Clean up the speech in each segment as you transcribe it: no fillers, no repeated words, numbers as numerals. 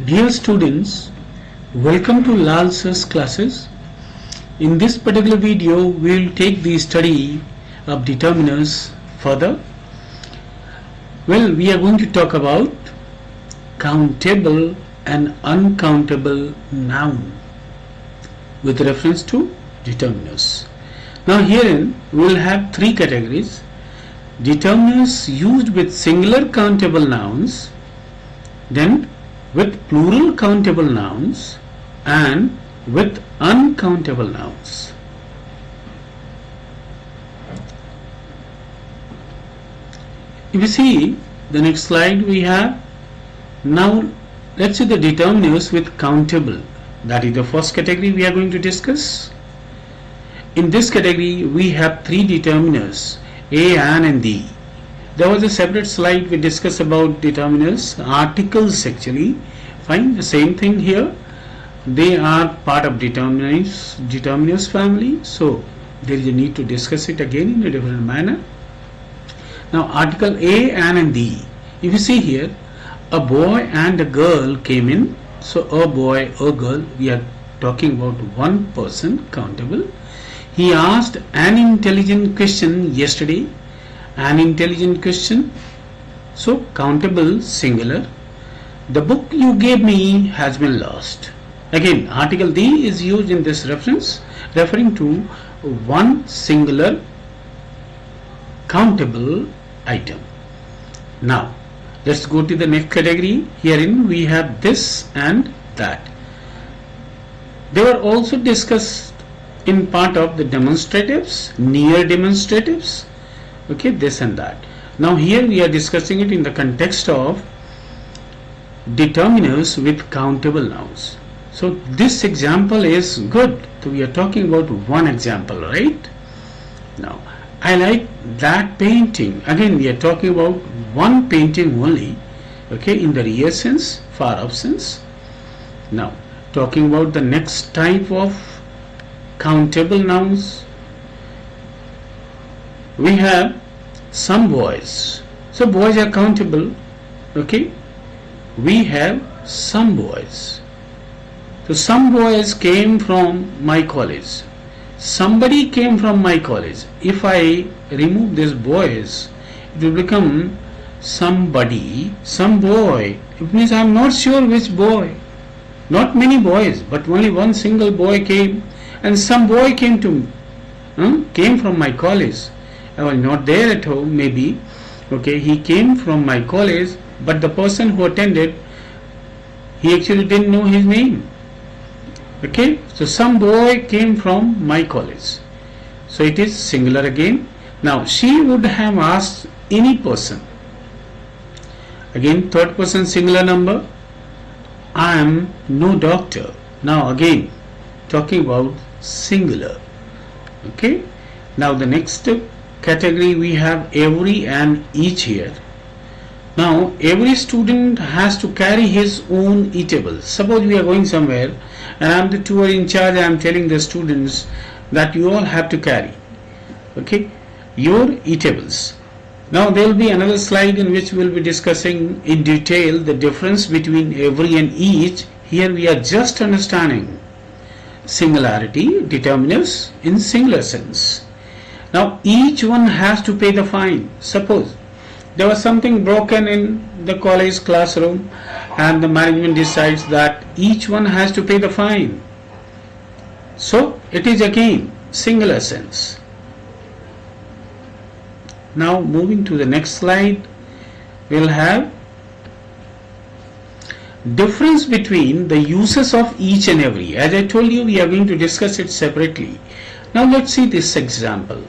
Dear students, welcome to Lal Sir's classes. In this particular video, we will take the study of determiners further. Well, we are going to talk about countable and uncountable noun with reference to determiners. Now herein we will have three categories: determiners used with singular countable nouns, then with plural countable nouns, and with uncountable nouns. If you see the next slide, we have now let's see the determiners with countable. That is the first category we are going to discuss. In this category we have three determiners: a, an and the. There was a separate slide we discussed about determiners, articles actually. Fine, the same thing here. They are part of determiners family, so there is a need to discuss it again in a different manner. Now article a, an and the. If you see here, a boy and a girl came in. So a boy, a girl, we are talking about one person, countable. He asked an intelligent question yesterday. An intelligent question, so countable, singular. The book you gave me has been lost. Again, article the is used in this reference, referring to one singular countable item. Now let's go to the next category. Herein we have this and that. They were also discussed in part of the demonstratives, near demonstratives. Okay, this and that. Now here we are discussing it in the context of determiners with countable nouns. So this example is good. So we are talking about one example, right? Now I like that painting. Again we are talking about one painting only. Okay, in the real sense, far off sense. Now talking about the next type of countable nouns, we have some boys. So boys are countable. Okay, we have some boys. So some boys came from my college. Somebody came from my college. If I remove this boys, it will become somebody, some boy. It means I am not sure which boy. Not many boys, but only one single boy came, and some boy came to came from my college. I was not there at home, maybe. Okay, he came from my college, but the person who attended, he actually didn't know his name. Okay, so some boy came from my college. So it is singular again. Now she would have asked any person. Again, third person singular number. I am no doctor. Now again, talking about singular. Okay, now the next category we have every and each here. Now every student has to carry his own eatables. Suppose we are going somewhere and I am the tour in charge. I am telling the students that you all have to carry, okay, your eatables. Now there will be another slide in which we will be discussing in detail the difference between every and each. Here we are just understanding singularity, determiners in singular sense. Now each one has to pay the fine. Suppose there was something broken in the college classroom and the management decides that each one has to pay the fine. So it is again singular sense. Now moving to the next slide, we will have difference between the uses of each and every. As I told you, we are going to discuss it separately. Now let's see this example.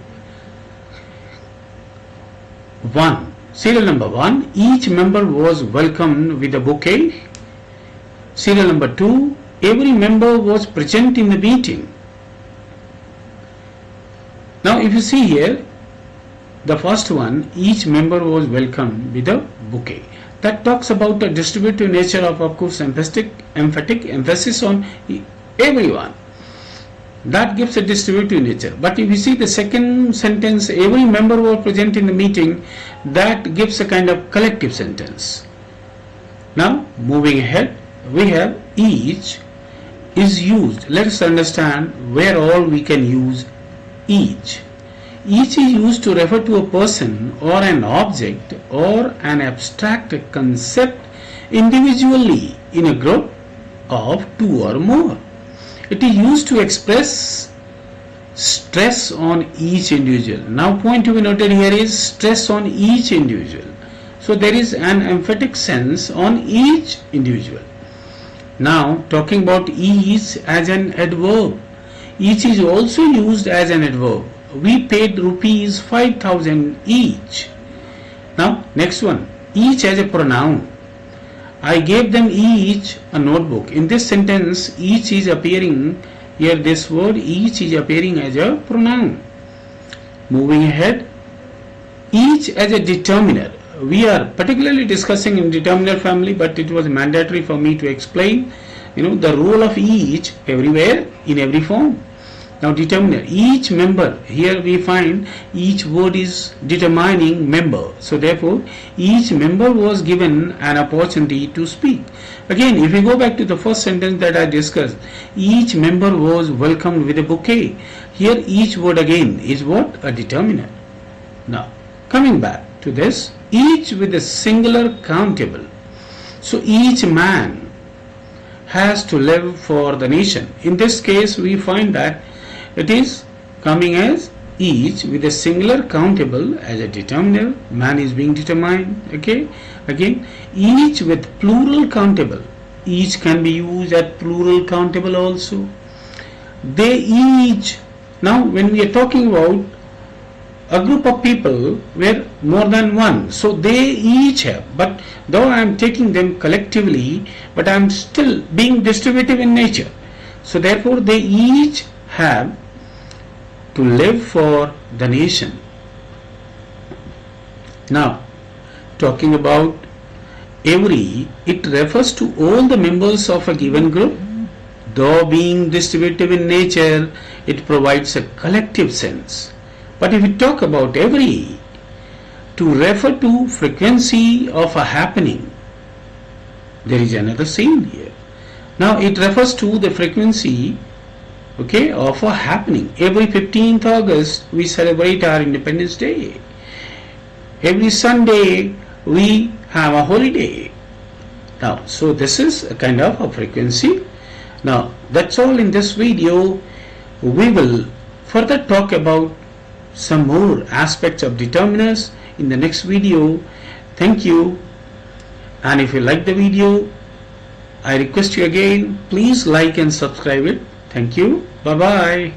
1. Serial number 1. Each member was welcomed with a bouquet. Serial number 2. Every member was present in the meeting. Now if you see here, the first one, each member was welcomed with a bouquet. That talks about the distributive nature of course, emphatic emphasis on everyone. That gives a distributive nature. But if you see the second sentence, every member was present in the meeting, that gives a kind of collective sentence. Now moving ahead, we have each is used. Let us understand where all we can use each. Each is used to refer to a person or an object or an abstract concept individually in a group of two or more. It is used to express stress on each individual. Now point to be noted here is stress on each individual. So there is an emphatic sense on each individual. Now talking about each as an adverb. Each is also used as an adverb. We paid rupees 5,000 each. Now next one, each as a pronoun. I gave them each a notebook. In this sentence, each is appearing here. This word each is appearing as a pronoun. Moving ahead, each as a determiner. We are particularly discussing in determiner family, but it was mandatory for me to explain, the role of each everywhere in every form. Now determiner, each member, here we find each word is determining member. So therefore each member was given an opportunity to speak. Again, if we go back to the first sentence that I discussed, each member was welcomed with a bouquet. Here each word again is what? A determiner. Now coming back to this, each with a singular countable. So each man has to live for the nation. In this case we find that it is coming as each with a singular countable as a determiner. Man is being determined. Okay. Again, each with plural countable. Each can be used as plural countable also. They each. Now when we are talking about a group of people where more than one, so they each have, but though I am taking them collectively, but I am still being distributive in nature. So therefore they each have to live for the nation. Now talking about every, it refers to all the members of a given group. Though being distributive in nature, it provides a collective sense. But if we talk about every, to refer to frequency of a happening, there is another scene here. Now it refers to the frequency, okay, of a happening. Every 15th August we celebrate our Independence Day. Every Sunday we have a holiday. Now so this is a kind of a frequency. Now that's all in this video. We will further talk about some more aspects of determiners in the next video. Thank you. And if you like the video, I request you again, please like and subscribe it. Thank you. Bye bye.